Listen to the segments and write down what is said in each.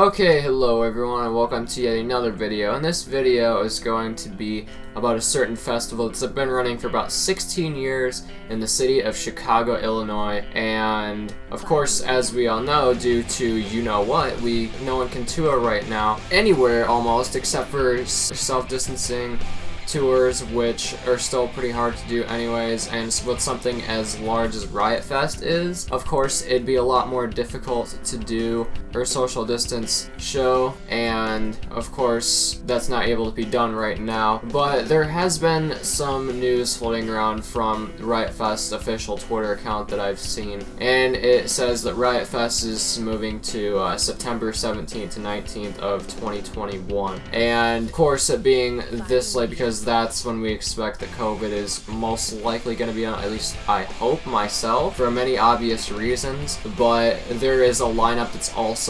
Okay, hello everyone and welcome to yet another video, and this video is going to be about a certain festival that's been running for about 16 years in the city of Chicago, Illinois. And of course, as we all know, due to you-know-what, no one can tour right now anywhere almost except for self-distancing tours, which are still pretty hard to do anyways. And with something as large as Riot Fest is, of course it'd be a lot more difficult to do a social distance show, and of course that's not able to be done right now. But there has been some news floating around from Riot Fest's official Twitter account that I've seen, and it says that Riot Fest is moving to September 17th to 19th of 2021, and of course it being this late because that's when we expect that COVID is most likely going to be on, at least I hope myself, for many obvious reasons. But there is a lineup that's also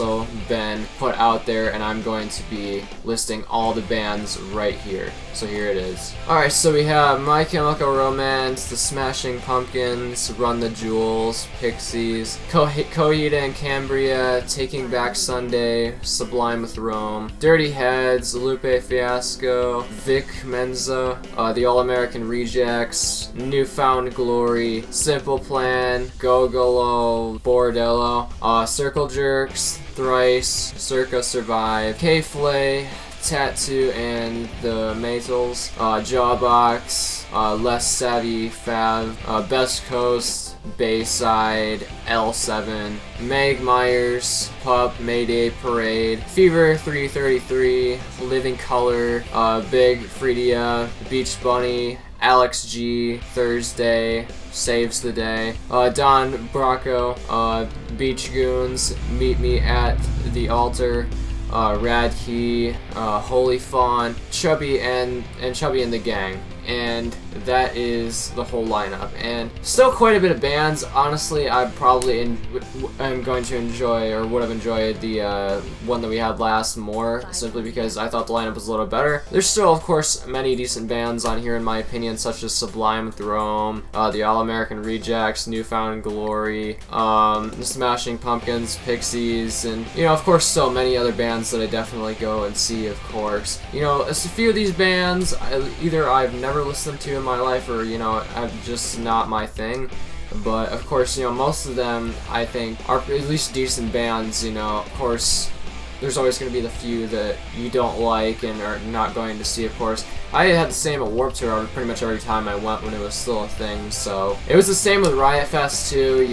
been put out there, and I'm going to be listing all the bands right here. So here it is. Alright, so we have My Chemical Romance, The Smashing Pumpkins, Run the Jewels, Pixies, Coheed and Cambria, Taking Back Sunday, Sublime with Rome, Dirty Heads, Lupe Fiasco, Vic Menza, The All-American Rejects, Newfound Glory, Simple Plan, Gogolo, Bordello, Circle Jerks, Thrice, Circa Survive, K-Flay, Tattoo and the Maytals, Jawbox, Less Savvy Fav, Best Coast, Bayside, L7, Meg Myers, Pup, Mayday Parade, Fever 333, Living Color, Big Freedia, Beach Bunny, Alex G, Thursday, Saves the Day, Don Bracco, Beach Goons, Meet Me at the Altar, Rad Key, Holy Fawn, Chubby and Chubby and the Gang. And that is the whole lineup, and still quite a bit of bands. Honestly, I probably am going to enjoy, or would have enjoyed, the one that we had last more, simply because I thought the lineup was a little better. There's still, of course, many decent bands on here in my opinion, such as Sublime with Rome, the All-American Rejects, Newfound Glory, the Smashing Pumpkins, Pixies, and of course still many other bands that I definitely go and see, of course. A few of these bands either I've never listened to in my life, or I'm just not my thing. But of course, most of them I think are at least decent bands. Of course there's always going to be the few that you don't like and are not going to see, of course. I had the same at Warped Tour pretty much every time I went when it was still a thing, so it was the same with Riot Fest too.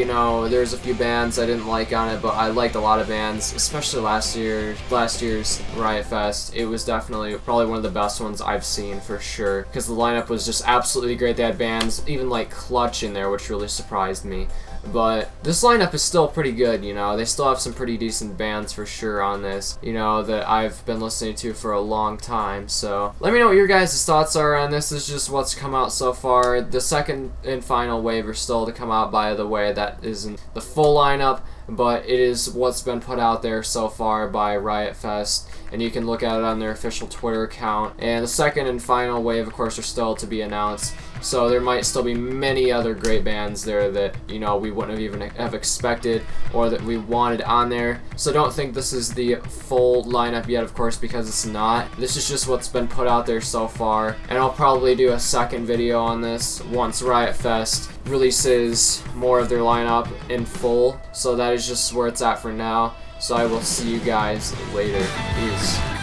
There's a few bands I didn't like on it, but I liked a lot of bands, especially last year's Riot Fest. It was definitely probably one of the best ones I've seen for sure, because the lineup was just absolutely great. They had bands even like Clutch in there, which really surprised me. But this lineup is still pretty good, they still have some pretty decent bands for sure on this, that I've been listening to for a long time. So let me know what your guys' thoughts are on this. This is just what's come out so far. The second and final wave are still to come out, by the way. That isn't the full lineup, but it is what's been put out there so far by Riot Fest, and you can look at it on their official Twitter account. And the second and final wave, of course, are still to be announced, so there might still be many other great bands there that we wouldn't have even have expected, or that we wanted on there. So don't think this is the full lineup yet, of course, because it's not. This is just what's been put out there so far, and I'll probably do a second video on this once Riot Fest releases more of their lineup in full. So that is just where it's at for now. So I will see you guys later. Peace.